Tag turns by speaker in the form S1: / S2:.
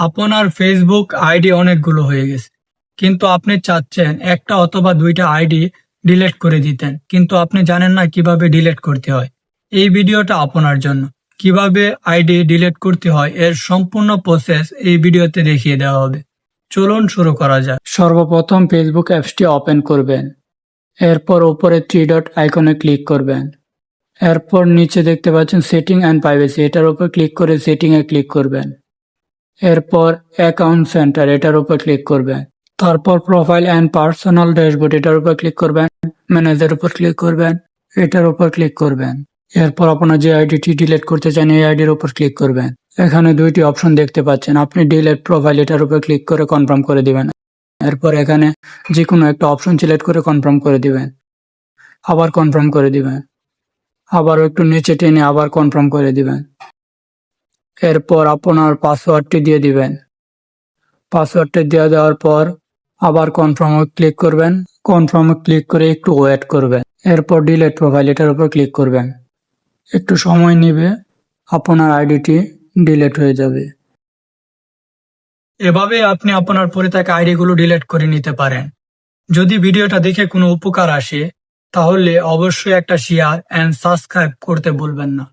S1: আপনার Facebook ID অনেকগুলো হয়ে গেছে, কিন্তু আপনি চাচ্ছেন একটা অথবা দুইটা আইডি ডিলিট করে দিতেন, কিন্তু আপনি জানেন না কিভাবে ডিলিট করতে হয়। এই ভিডিওটা আপনার জন্য। কিভাবে আইডি ডিলিট করতে হয় এর সম্পূর্ণ প্রসেস এই ভিডিওতে দেখিয়ে দেওয়া হবে। চলুন শুরু করা যাক। সর্বপ্রথম ফেসবুক অ্যাপসটি ওপেন করবেন। এরপর উপরে 3 ডট আইকনে ক্লিক করবেন। এরপর নিচে দেখতে পাচ্ছেন সেটিং অ্যান্ড প্রাইভেসি, এটার উপর ক্লিক করে সেটিং এ ক্লিক করবেন। এরপর অ্যাকাউন্ট সেন্টার, এটার উপর ক্লিক করবেন। তারপর প্রোফাইল অ্যান্ড পার্সোনাল ড্যাশবোর্ড, এটার উপর ক্লিক করবেন। ম্যানেজার উপর ক্লিক করবেন, এটার উপর ক্লিক করবেন। এরপর আপনার যে আইডিটি ডিলিট করতে চান এই আইডির উপর ক্লিক করবেন। এখানে দুইটি অপশন দেখতে পাচ্ছেন, আপনি ডিলিট প্রোফাইল এটার উপর ক্লিক করে কনফার্ম করে দিবেন। এরপর এখানে যে কোনো একটা অপশন সিলেক্ট করে কনফার্ম করে দিবেন, আবার কনফার্ম করে দিবেন, আবারও একটু নিচে টেনে আবার কনফার্ম করে দিবেন। এরপর আপনার পাসওয়ার্ডটি দিয়ে দিবেন। পাসওয়ার্ডটা দিয়ে দেওয়ার পর আবার কনফার্মে ক্লিক করবেন। কনফার্মে ক্লিক করে একটু ওয়েট করবেন। এরপর ডিলিট প্রোফাইল এটার উপর ক্লিক করবেন। একটু সময় নেবে, আপনার আইডিটি ডিলিট হয়ে যাবে। এভাবে আপনি আপনার পরে থাকা আইডিগুলো ডিলিট করে নিতে পারেন। যদি ভিডিওটা দেখে কোনো উপকার আসে তাহলে অবশ্যই একটা শেয়ার এন্ড সাবস্ক্রাইব করতে ভুলবেন না।